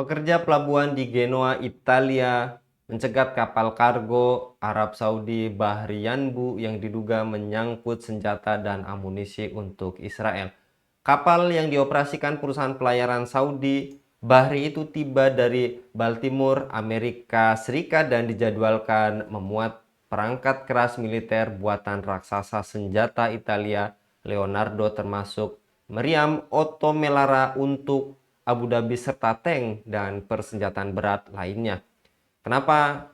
Pekerja pelabuhan di Genoa, Italia, mencegat kapal kargo Arab Saudi Bahri Yanbu yang diduga menyangkut senjata dan amunisi untuk Israel. Kapal yang dioperasikan perusahaan pelayaran Saudi Bahri itu tiba dari Baltimore, Amerika Serikat dan dijadwalkan memuat perangkat keras militer buatan raksasa senjata Italia Leonardo termasuk meriam Otto Melara untuk Abu Dhabi serta tank dan persenjataan berat lainnya. Kenapa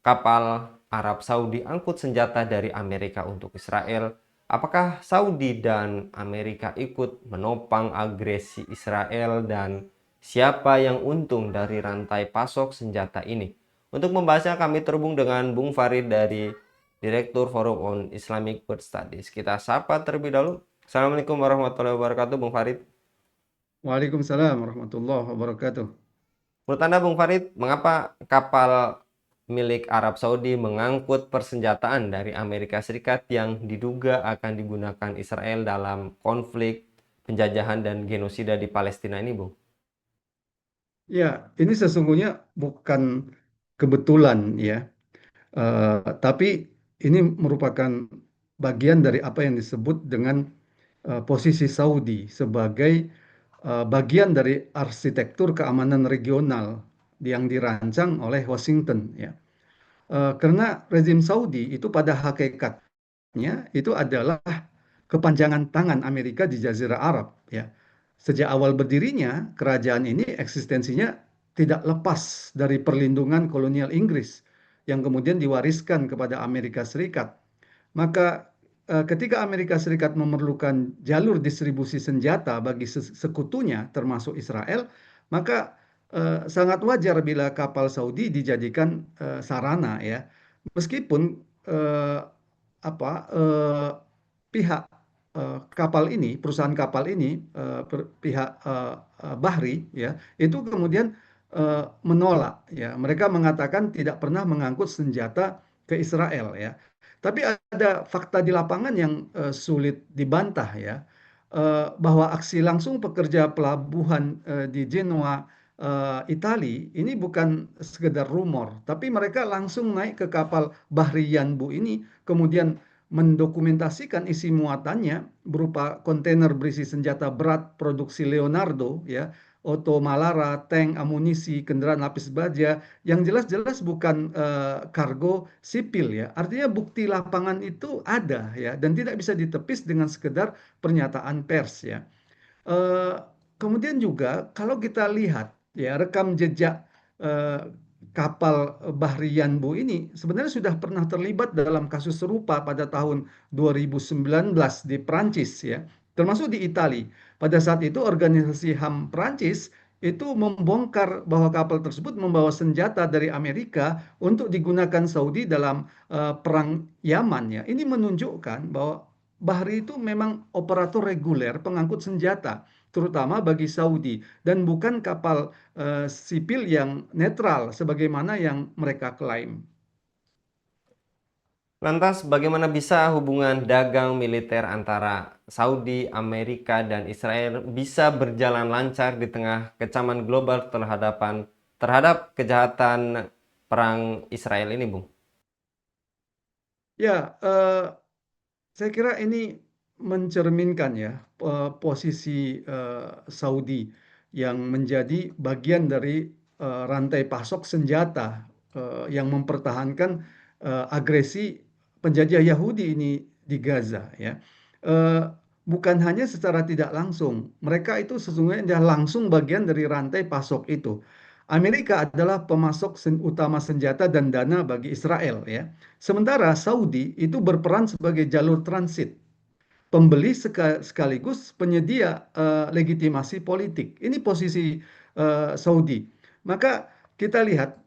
kapal Arab Saudi angkut senjata dari Amerika untuk Israel? Apakah Saudi dan Amerika ikut menopang agresi Israel dan siapa yang untung dari rantai pasok senjata ini? Untuk membahasnya kami terhubung dengan Bung Farid dari Direktur Forum on Islamic World Studies. Kita sapa terlebih dahulu. Assalamualaikum warahmatullahi wabarakatuh, Bung Farid. Waalaikumsalam warahmatullahi wabarakatuh. Menurut Anda, Bung Farid, mengapa kapal milik Arab Saudi mengangkut persenjataan dari Amerika Serikat yang diduga akan digunakan Israel dalam konflik penjajahan dan genosida di Palestina ini, Bung? Ya, ini sesungguhnya bukan kebetulan ya, tapi ini merupakan bagian dari apa yang disebut dengan posisi Saudi sebagai bagian dari arsitektur keamanan regional yang dirancang oleh Washington ya. Karena rezim Saudi itu pada hakikatnya itu adalah kepanjangan tangan Amerika di Jazirah Arab ya. Sejak awal berdirinya kerajaan ini eksistensinya tidak lepas dari perlindungan kolonial Inggris yang kemudian diwariskan kepada Amerika Serikat. Maka ketika Amerika Serikat memerlukan jalur distribusi senjata bagi sekutunya termasuk Israel, maka sangat wajar bila kapal Saudi dijadikan sarana ya. Meskipun eh, apa pihak kapal ini, perusahaan kapal ini, pihak Bahri ya, itu kemudian menolak ya. Mereka mengatakan tidak pernah mengangkut senjata ke Israel ya. Tapi ada fakta di lapangan yang sulit dibantah ya, bahwa aksi langsung pekerja pelabuhan di Genoa, Itali ini bukan sekedar rumor, tapi mereka langsung naik ke kapal Bahri Yanbu ini, kemudian mendokumentasikan isi muatannya berupa kontainer berisi senjata berat produksi Leonardo ya, Otto Malara, tank, amunisi, kendaraan lapis baja yang jelas-jelas bukan kargo sipil ya. Artinya bukti lapangan itu ada ya dan tidak bisa ditepis dengan sekedar pernyataan pers ya. Eh, Kemudian juga kalau kita lihat ya rekam jejak eh, kapal Bahri Yanbu ini sebenarnya sudah pernah terlibat dalam kasus serupa pada tahun 2019 di Prancis ya, termasuk di Italia. Pada saat itu organisasi HAM Prancis itu membongkar bahwa kapal tersebut membawa senjata dari Amerika untuk digunakan Saudi dalam perang Yaman ya. Ini menunjukkan bahwa Bahri itu memang operator reguler pengangkut senjata, terutama bagi Saudi, dan bukan kapal sipil yang netral sebagaimana yang mereka klaim. Lantas, bagaimana bisa hubungan dagang militer antara Saudi, Amerika, dan Israel bisa berjalan lancar di tengah kecaman global terhadap kejahatan perang Israel ini, Bung? Ya, saya kira ini mencerminkan ya posisi Saudi yang menjadi bagian dari rantai pasok senjata yang mempertahankan agresi penjajah Yahudi ini di Gaza ya. Eh, Bukan hanya secara tidak langsung, mereka itu sesungguhnya langsung bagian dari rantai pasok itu. Amerika adalah pemasok utama senjata dan dana bagi Israel ya. Sementara Saudi itu berperan sebagai jalur transit, pembeli sekaligus penyedia legitimasi politik. Ini posisi Saudi. Maka kita lihat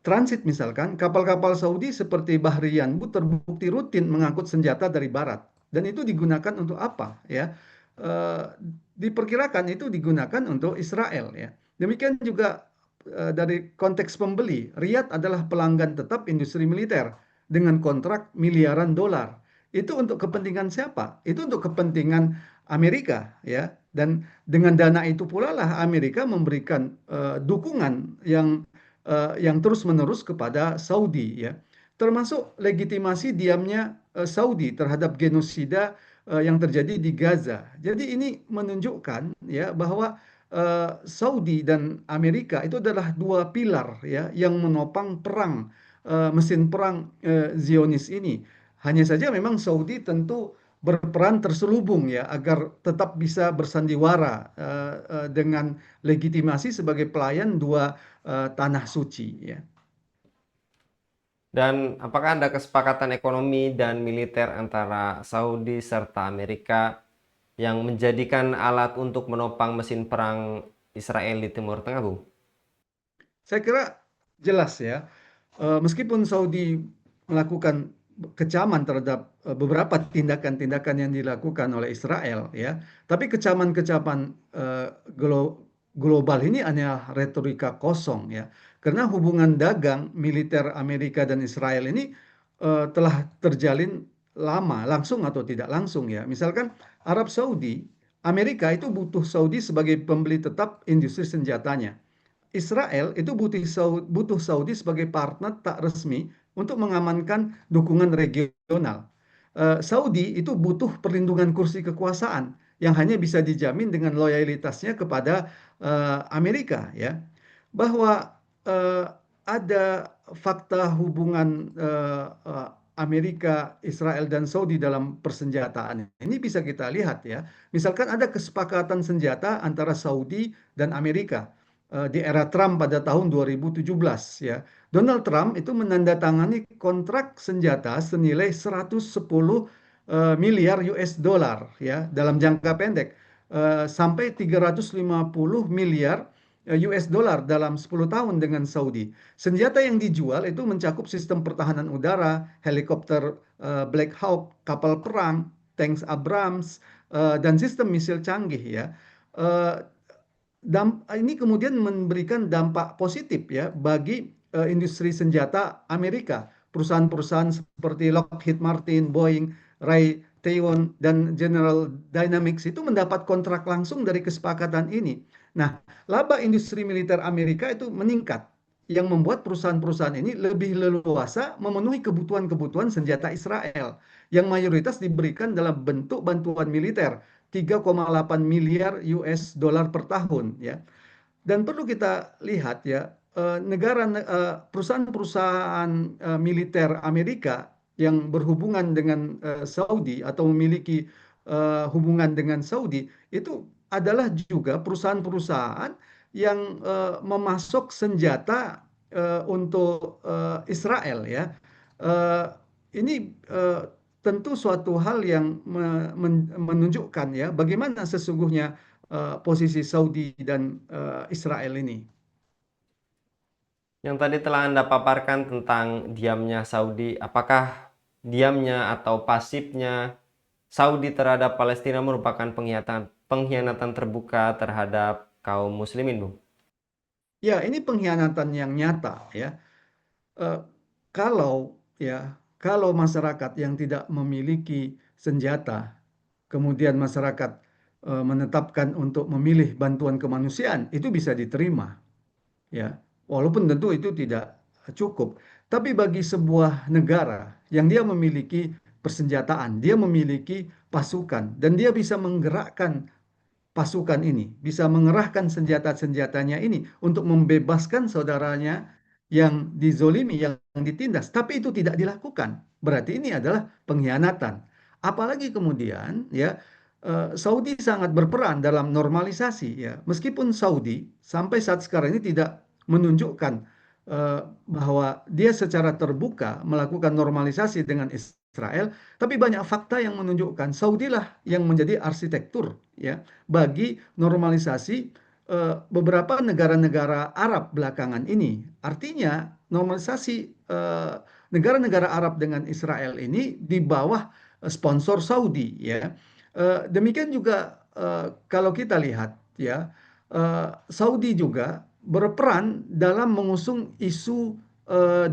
transit misalkan kapal-kapal Saudi seperti Bahriyan Bu terbukti rutin mengangkut senjata dari barat dan itu digunakan untuk apa ya? Eh, Diperkirakan itu digunakan untuk Israel ya. Demikian juga dari konteks pembeli, Riyadh adalah pelanggan tetap industri militer dengan kontrak miliaran dolar. Itu untuk kepentingan siapa? Itu untuk kepentingan Amerika ya. Dan dengan dana itu pula lah Amerika memberikan dukungan yang terus-menerus kepada Saudi ya. Termasuk legitimasi diamnya Saudi terhadap genosida yang terjadi di Gaza. Jadi ini menunjukkan ya bahwa Saudi dan Amerika itu adalah dua pilar ya yang menopang perang mesin perang Zionis ini. Hanya saja memang Saudi tentu berperan terselubung ya agar tetap bisa bersandiwara dengan legitimasi sebagai pelayan dua tanah suci ya. Dan apakah ada kesepakatan ekonomi dan militer antara Saudi serta Amerika yang menjadikan alat untuk menopang mesin perang Israel di Timur Tengah, Bung? Saya kira jelas ya. Meskipun Saudi melakukan kecaman terhadap beberapa tindakan-tindakan yang dilakukan oleh Israel, ya, tapi kecaman-kecaman global ini hanya retorika kosong, ya, karena hubungan dagang militer Amerika dan Israel ini telah terjalin lama, langsung atau tidak langsung, ya. Misalkan Arab Saudi, Amerika itu butuh Saudi sebagai pembeli tetap industri senjatanya. Israel itu butuh Saudi sebagai partner tak resmi untuk mengamankan dukungan regional. Saudi itu butuh perlindungan kursi kekuasaan yang hanya bisa dijamin dengan loyalitasnya kepada Amerika ya. Bahwa ada fakta hubungan Amerika, Israel dan Saudi dalam persenjataan ini bisa kita lihat ya. Misalkan ada kesepakatan senjata antara Saudi dan Amerika di era Trump pada tahun 2017 ya. Donald Trump itu menandatangani kontrak senjata senilai 110 miliar US dollar ya dalam jangka pendek sampai 350 miliar US dollar dalam 10 tahun dengan Saudi. Senjata yang dijual itu mencakup sistem pertahanan udara, helikopter Black Hawk, kapal perang, tanks Abrams, dan sistem misil canggih ya. Eh, ini kemudian memberikan dampak positif ya bagi industri senjata Amerika. Perusahaan-perusahaan seperti Lockheed Martin, Boeing, Raytheon, dan General Dynamics itu mendapat kontrak langsung dari kesepakatan ini. Nah, laba industri militer Amerika itu meningkat, yang membuat perusahaan-perusahaan ini lebih leluasa memenuhi kebutuhan-kebutuhan senjata Israel, yang mayoritas diberikan dalam bentuk bantuan militer 3,8 miliar US dollar per tahun ya. Dan perlu kita lihat ya perusahaan-perusahaan militer Amerika yang berhubungan dengan Saudi atau memiliki hubungan dengan Saudi itu adalah juga perusahaan-perusahaan yang memasok senjata untuk Israel ya. Eh, ini tentu suatu hal yang menunjukkan ya bagaimana sesungguhnya posisi Saudi dan Israel ini. Yang tadi telah Anda paparkan tentang diamnya Saudi, apakah diamnya atau pasifnya Saudi terhadap Palestina merupakan pengkhianatan terbuka terhadap kaum muslimin, Bung? Ya, ini pengkhianatan yang nyata ya. Eh, kalau ya, kalau masyarakat yang tidak memiliki senjata, kemudian masyarakat menetapkan untuk memilih bantuan kemanusiaan, itu bisa diterima. Ya, walaupun tentu itu tidak cukup. Tapi bagi sebuah negara yang dia memiliki persenjataan, dia memiliki pasukan, dan dia bisa menggerakkan pasukan ini, bisa mengerahkan senjata-senjatanya ini untuk membebaskan saudaranya yang dizolimi, yang ditindas. Tapi itu tidak dilakukan. Berarti ini adalah pengkhianatan. Apalagi kemudian ya Saudi sangat berperan dalam normalisasi ya. Meskipun Saudi sampai saat sekarang ini tidak menunjukkan bahwa dia secara terbuka melakukan normalisasi dengan Israel, tapi banyak fakta yang menunjukkan Saudi lah yang menjadi arsitektur ya bagi normalisasi beberapa negara-negara Arab belakangan ini. Artinya normalisasi negara-negara Arab dengan Israel ini di bawah sponsor Saudi ya. Demikian juga kalau kita lihat ya Saudi juga berperan dalam mengusung isu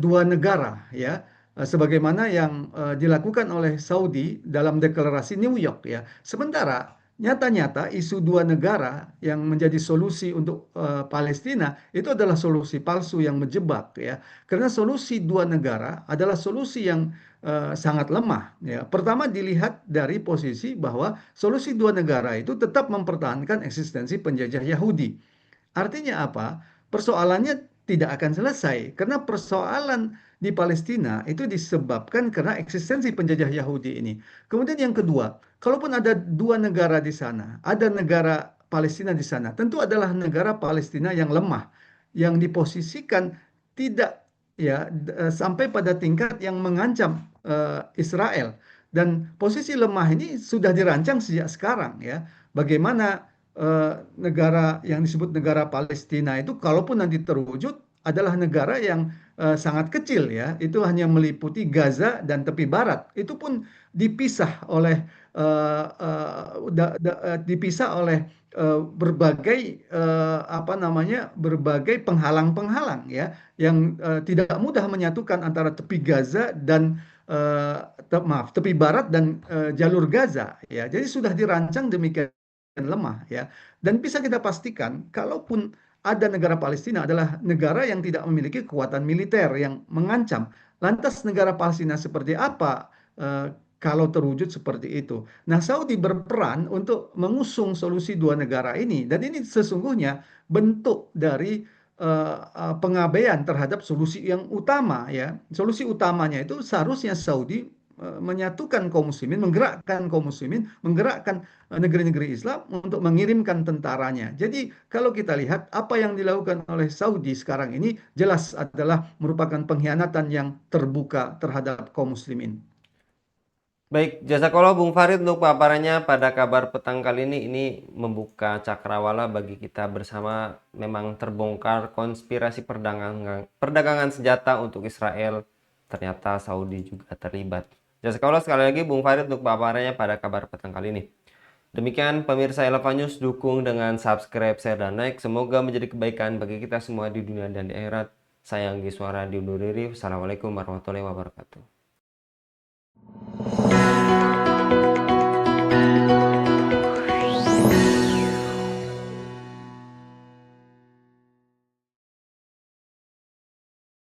dua negara ya. Sebagaimana yang dilakukan oleh Saudi dalam deklarasi New York ya. Sementara nyata-nyata isu dua negara yang menjadi solusi untuk Palestina itu adalah solusi palsu yang menjebak ya. Karena solusi dua negara adalah solusi yang sangat lemah ya. Pertama dilihat dari posisi bahwa solusi dua negara itu tetap mempertahankan eksistensi penjajah Yahudi. Artinya apa? Persoalannya tidak akan selesai karena persoalan di Palestina itu disebabkan karena eksistensi penjajah Yahudi ini. Kemudian yang kedua, kalaupun ada dua negara di sana, ada negara Palestina di sana, tentu adalah negara Palestina yang lemah, yang diposisikan tidak sampai pada tingkat yang mengancam Israel. Dan posisi lemah ini sudah dirancang sejak sekarang ya. Bagaimana negara yang disebut negara Palestina itu kalaupun nanti terwujud adalah negara yang sangat kecil ya, itu hanya meliputi Gaza dan tepi barat. Itu pun dipisah oleh dipisah oleh berbagai apa namanya berbagai penghalang-penghalang ya yang tidak mudah menyatukan antara tepi Gaza dan maaf tepi barat dan jalur Gaza ya. Jadi sudah dirancang demikian lemah ya. Dan bisa kita pastikan kalaupun ada negara Palestina adalah negara yang tidak memiliki kekuatan militer yang mengancam. Lantas negara Palestina seperti apa kalau terwujud seperti itu? Nah, Saudi berperan untuk mengusung solusi dua negara ini dan ini sesungguhnya bentuk dari pengabaian terhadap solusi yang utama ya. Solusi utamanya itu seharusnya Saudi menyatukan kaum muslimin, menggerakkan kaum muslimin, menggerakkan negeri-negeri Islam untuk mengirimkan tentaranya. Jadi kalau kita lihat apa yang dilakukan oleh Saudi sekarang ini jelas adalah merupakan pengkhianatan yang terbuka terhadap kaum muslimin. Baik, jazakallah Bung Farid untuk paparannya pada kabar petang kali ini. Ini membuka cakrawala bagi kita bersama. Memang terbongkar konspirasi perdagangan senjata untuk Israel. Ternyata Saudi juga terlibat. Jazakallah sekali lagi Bung Farid untuk paparannya pada kabar petang kali ini. Demikian pemirsa Eleva News, dukung dengan subscribe, share, dan like. Semoga menjadi kebaikan bagi kita semua di dunia dan di akhirat. Saya Anggi Suara diundur diri. Wassalamualaikum warahmatullahi wabarakatuh.